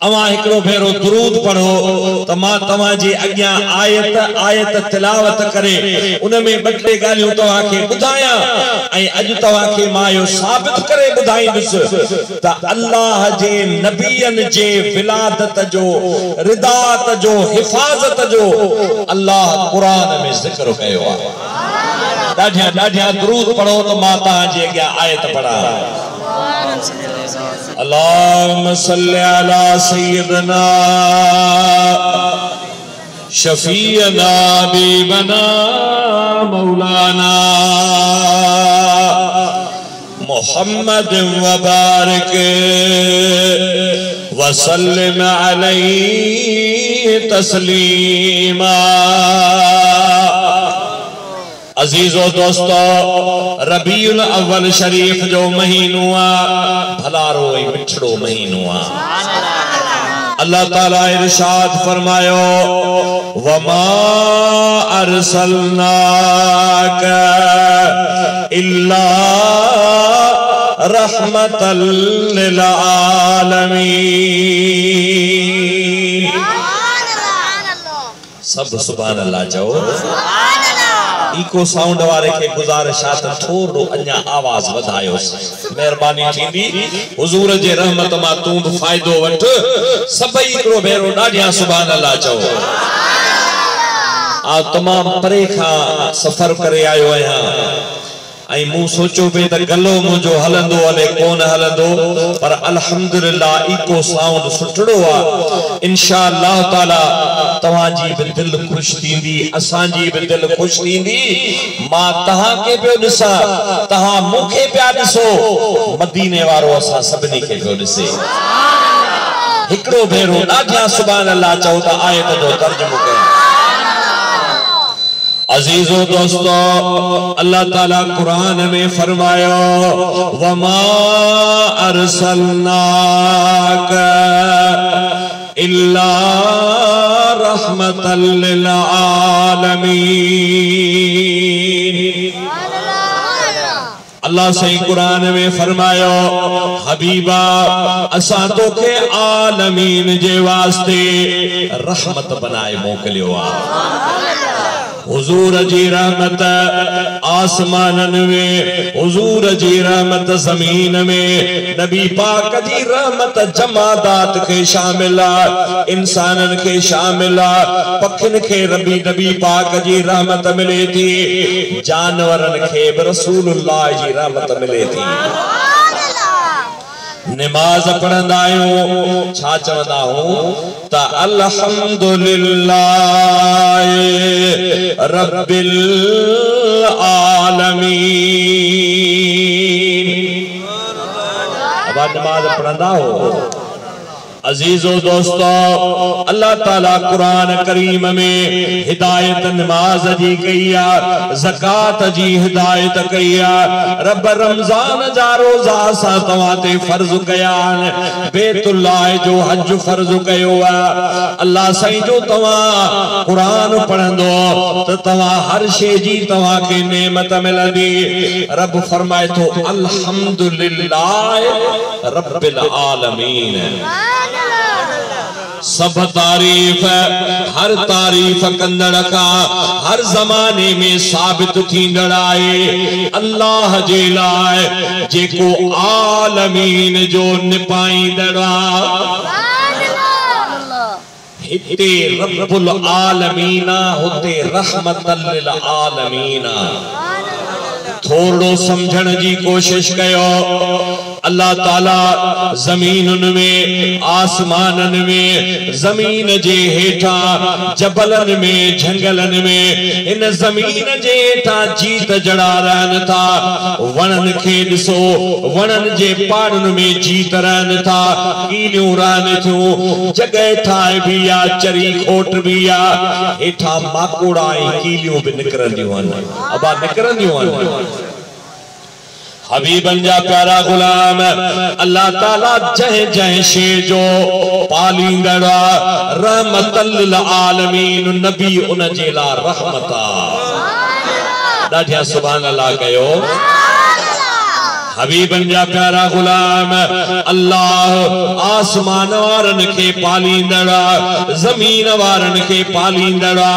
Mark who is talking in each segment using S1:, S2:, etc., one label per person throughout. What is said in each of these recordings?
S1: अवा एकड़ो भेरो दुरूद पढ़ो त मां तवा जी अग्या आयत तिलावत करे उनमें बटले गालियों तवा के बुधाया ऐ अज तवा के मां यो साबित करे बुधाई दिस त अल्लाह जे नबियन जे विलादत जो रिदात जो हिफाजत जो अल्लाह कुरान में जिक्र कयो आ। डाढिया दुरूद पढ़ो त मां ता जे अग्या आयत पढ़ा। अल्लाहुम्मा सल्ली अला सय्यदना शफीअना बीबना मौलाना मुहम्मद व बारिक व सल्लिम अलैहि तस्लीमा। अजीजो दोस्तो, रबीउल अव्वल शरीफ जो महीनो आ भलारो ऐं मिठड़ो महीनो आ। अल्लाह ताला इरशाद फरमायो वमा अरसलनाका इल्ला रहमतल लिल आलमीन। सब सुभान अल्लाह चओ। इको साउंड वारे के गुजारिशात थोड़ो अन्या आवाज वधायो मेहरबानी थींदी हुजूर जे रहमत मा तू फायदो वठ सबई एकड़ो भेरो डाढिया सुभान अल्लाह चओ। आ तमाम परे खा सफर करे आयो आया ऐं मूं सोचो पे त गलो मुंहिंजो हलंदो हले कोन हलंदो पर अल्हम्दुलिल्लाह इको साउंड सुठड़ो आ। इंशाअल्लाह ताला तव्हांजी भी दिल खुश थींदी असांजी भी दिल खुश थींदी। मां तहां के पियो ॾिसां तहां मूंखे पिया ॾिसो मदीने वारो असां सभिनी खे पियो ॾिसे। हिकिड़ो भेरो ॾाढिया सुभान अल्लाह चओ त आयत जो तर्जुमो कयो। अजीजो दोस्तो, अल्लाह ताला कुरान में फरमायो वमा अरसलनाका इल्ला रहमतल लिल आलमीन। अल्लाह सही कुरान में फरमायो हबीबा असा तोखे आलमीन जे वास्ते रहमत बनाए मोकलियो आ। हुजूर जी रहमत आसमानन में, हुजूर जी रहमत जमीन में, नबी पाक जी रहमत जमादात के शामिल आ, इंसानन के शामिल आ, पखिन के नबी पाक जी रहमत मिले थी, जानवरन के रसूलुल्लाह जी रहमत मिले थी। नमाज पढ़ंदा आहियूं छा चवंदा हूं त अल्हम्दुलिल्लाह रब्बिल आलमीन। अब नमाज पढ़ंदा हो। अजीजो दोस्तो, अल्लाह ताला कुरान करीम में हिदायत नमाज जी कई आ, ज़कात जी हिदायत कई आ। रब रमजान जा रोजा सा तवा ते फर्ज कया, बैतुल्लाह जो हज फर्ज कयो आ। अल्लाह सही जो तवा कुरान पढ़ंदो तो तवा हर शे जी तवा के नेमत मिलंदी। रब फरमाए तो अल्हम्दुलिल्लाह रब्बिल आलमीन। सब तारीफ हर तारीफ कंदड़ का हर जमाने में साबित थींदड़ आहे अल्लाह जे लाए जेको आलमीन जो निपाईंदड़ आहे। हिते रब्बुल आलमीन हुते रहमतल लिल आलमीन। थोड़ो समझण जी कोशिश कयो। अल्लाह ताला जमीन में, आसमानन में, जमीन जे हेठा, जबलन में, झंगलन में, इन जमीन जे हेठा जीत जड़ा रहन था। वणन के ॾिसो, वणन जे पाड़न में जीत रहन था, कीलियूं रहन थियूं, जगह ठाए भी आ, चरी खोट भी आ, हेठा माकोड़ा ऐं कीलियूं भी निकरंदियूं आहिनि। अबा निकरंदियूं आहिनि। हबीबन जा प्यारा गुलाम अल्लाह ताला जह जह शे जो पालींदड़ रहमतल लिल आलमीन, नबी उन जे ला रहमत आ। ॾाढिया सुभान अल्लाह कयो। हबीबन जा प्यारा गुलाम अल्लाह आसमान वारन के पालींदड़ा जमीन वारन के पालींदड़ा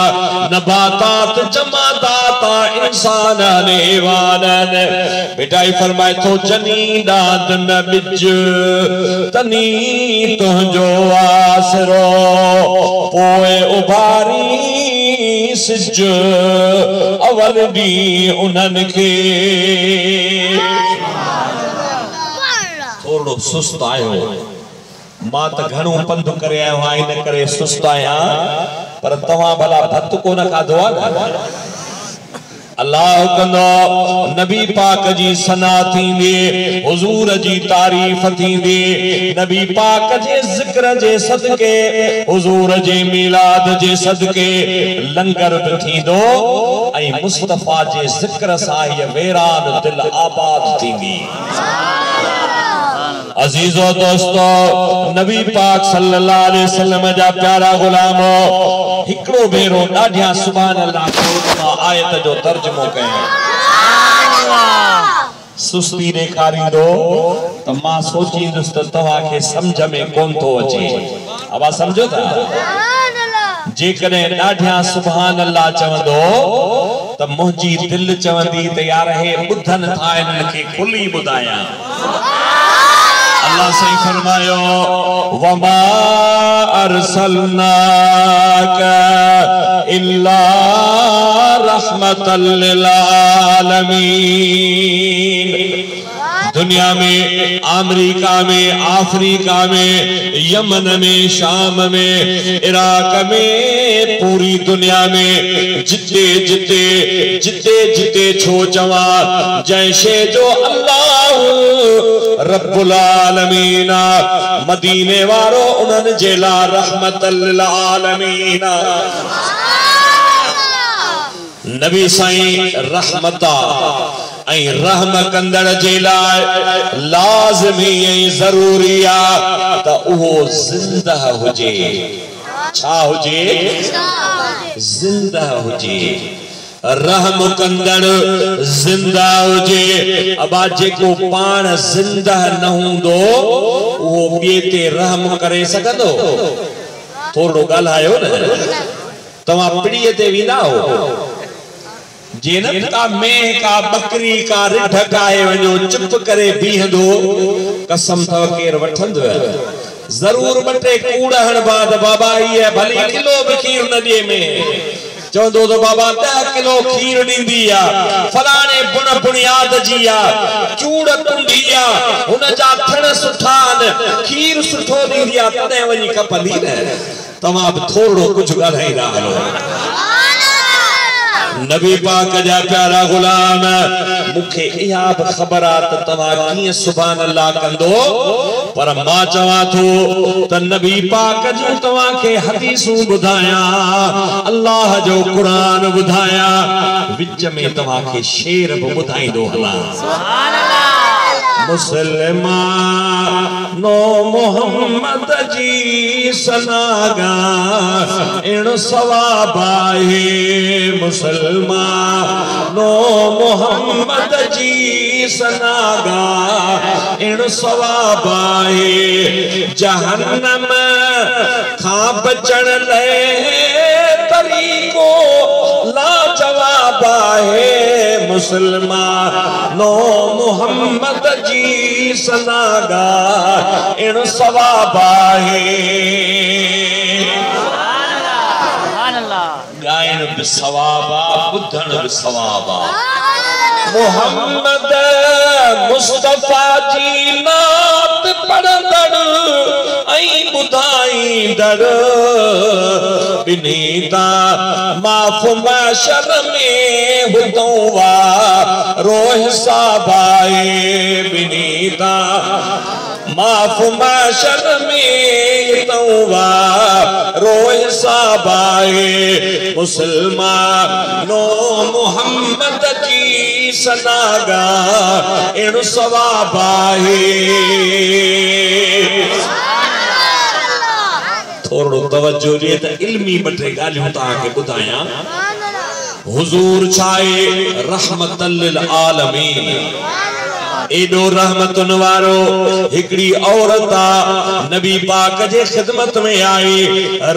S1: नबातात जमादाता इंसान नेवानन बेटाई फरमाए तो जनी दाद न बिज तनी तुझो आसरो पोए उभारी सिज अवल दी उन्हन के थोड़ो सुस्त आयो मां त घणो पंध करे आयो आहीं न करे सुस्त आहियां पर तव्हां भला भत कोन खाधो आहे अल्लाह कंदो नबी पाक जी सना थींदी हुजूर जी तारीफ थींदी नबी पाक जे जिक्र जे सदके हुजूर जे मिलाद जे सदके लंगर बि थींदो ऐं मुस्तफा जे जिक्र सां हीअ वेरान दिल आबाद थींदी अजीजो दोस्तो नबी पाक सल्लल्लाहु अलैहि वसल्लम जा प्यारा गुलाम हिकड़ो भेरो ॾाढिया सुभान अल्लाह आयत जो तर्जुमो कयो सुस्ती ॾेखारींदो त मां सोचींदुसि त तव्हांखे सम्झ में कोन थो अचे अब सम्झो था जेकॾहिं ॾाढिया सुभान अल्लाह चवंदो त मुंहिंजी दिलि चवंदी त यार हे ॿुधनि था इन्हनि खे खुली ॿुधायां अल्लाह सही फरमायो वमा अरसलनाका इल्ला रहमतल लिल आलमीन दुनिया में अमेरिका में अफ्रीका में यमन में शाम में इराक में पूरी दुनिया में जिते जिते जिते जिते छो चवा जैसे जो अल्लाह रब्बुल आलमीन मदीने वारो उन्हनि जे लाइ रहमतल लिल आलमीन नबी साईं रहमता ऐं रहम कंदड़ जे लाइ लाज़मी ऐं ज़रूरी आहे त उहो ज़िंदह हुजे छा हुजे ज़िंदह हुजे रहम कंदड़ जिंदा हुजे अबा जेको पाण जिंदा न हूंदो उहो ॿिए ते रहम करे सघंदो थोरो ॻाल्हायो न तव्हां पीढ़ीअ ते वेंदा हो जेन का मेह का बकरी का रिढ काए वञो चुप करे बीहंदो कसम अथव केर वठंदो ज़रूर ॿ टे कूड़ हण बाद बाबा हीअ भली किलो बि खीर न ॾिए में चवंदो तो बाबा 10 किलो खीर ॾींदी आहे फलाणे बुण बुनियाद जी आहे चूड़ कुंडी आहे हुन जा थण सुठा आहिनि खीर सुठो ॾींदी आहे तॾहिं वञी खपंदी न तव्हां बि थोरो कुझु ॻाल्हाईंदा हलो नबी पाक जा प्यारा गुलाम मुखे इहा बि ख़बर आहे त तव्हां कीअं सुभान अल्लाह कंदो पर मां चवां थो त नबी पाक जूं तव्हांखे हदीसूं ॿुधायां अल्लाह जो क़ुरान ॿुधायां विच में तव्हांखे शेर बि ॿुधाईंदो हलां सुभान अल्लाह मुसलमानो मोहम्मद जी सनागा इण सवाब आहे मुसलमानो मोहम्मद जी सनागा इण सवाब आहे जहन्नम खां बचण लाइ तरीक़ो लाजवाब आहे मुसलमानो मोहम्मद जी सनागा इण सवाब आहे गायन बि सवाब आहे ॿुधण बि सवाब आहे मोहम्मद मुस्तफा जी नात पढ़ंदड़ ऐं ॿुधाईंदड़ ॿिन्ही तां माफ़ माशर में हुदो वारो हिसाब आहे ॿिन्ही तां माफ़ माशर में हुदो वारो हिसाब आहे मुसलमानो मोहम्मद जी सनागा इण सवाब आहे थोरो तवज्जो ॾिए त इल्मी ॿ टे ॻाल्हियूं तव्हांखे ॿुधायां हुजूर छाए रहमतल लिल आलमीन एडो रहमतुन वारो हिकड़ी औरत नबी पाक जे खिदमत में आई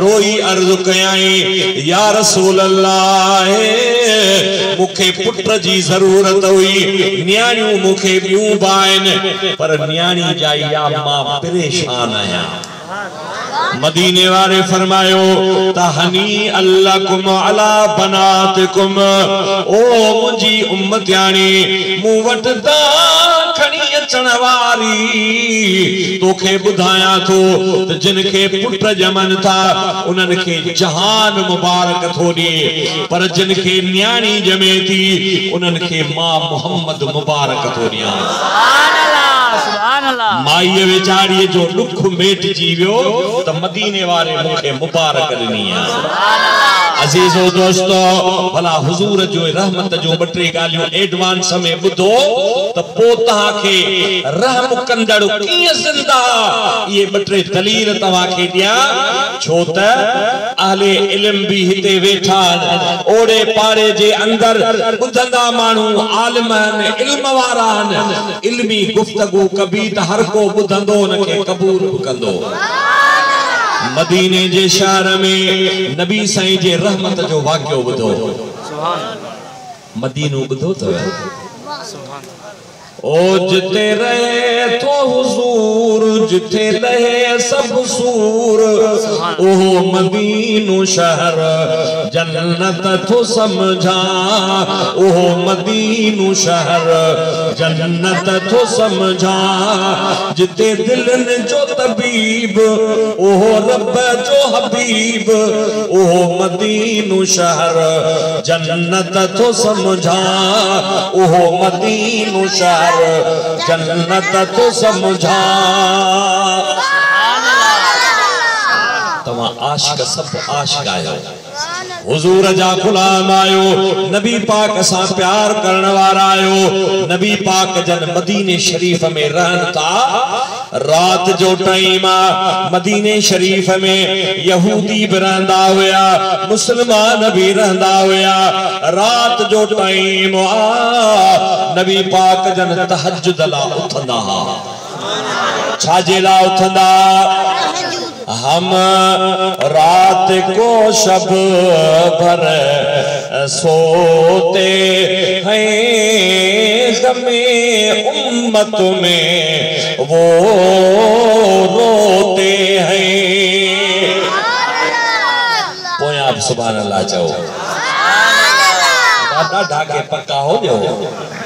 S1: रोई अर्ज कयाई या रसूल अल्लाह मुखे पुत्र जी जरूरत हुई न्याणियूं मुखे बियूं बाइन पर न्याणी जा या मां परेशान आया मदीने वाले फरमायो तहनी अल्लाकुम अला बनातिकुम ओ मुंजी उम्मतियानी मूं वट दा खणी अचण वारी तोखे बुधाया थो त जिन खे पुट जमन था उन्हनि खे जहान मुबारक थो ॾिए पर जिन खे न्याणी जमे थी उन्हनि खे मां मोहम्मद मुबारक थो ॾियां माई वेचारी जो दुख मेट जी वियो त मदीने वाले मुखे मुबारक ॾिनी अजीजो दोस्तो भला हुजूर जो रहमत जो बटे गालियों एडवांस में बुधो त पो तहां खे रहम कंदड़ कीअं जिंदा ये बटे दलील तव्हां खे ॾियां छो त अहले इल्म भी हिते वेठा ओड़े पाड़े जे अंदर ॿुधंदा माण्हू आलिम इल्म वारा इल्मी गुफ्तगू कबी त हर को ॿुधंदो उनखे क़बूल कंदो मदीने जे शहर में नबी साईं जे रहमत जो वाक़ियो ॿुधो मदीनो ॿुधो अथव ओ जिते रहे तो हुजूर जिते रहे सब सूर ओहो मदीनो शहर जन्नत तो समझा ओहो मदीनो शहर जन्नत तो समझा जिते दिलन जो तबीब ओहो रब जो हबीब ओहो मदीनो शहर जन्नत तो समझा ओहो मदीनो शहर जन्नत तो समझा तवा आशिक सब आशिक आयो हुजूर जा गुलाम आयो नबी पाक सा प्यार करण वारा आयो नबी पाक जन मदीने शरीफ में रहन था रात जो टाइम मदीने शरीफ में यहूदी भी रहंदा हुया मुसलमान भी रहंदा हुया रात जो टाइम नबी पाक जन तहज्जुद ला उठंदा छाजे ला उठंदा हम रात को शब भर सोते हैं ग़मे उम्मत में वो रोते हैं पोया आप सुभान अल्लाह चाहो दादा ढाके पक्का हो जाओ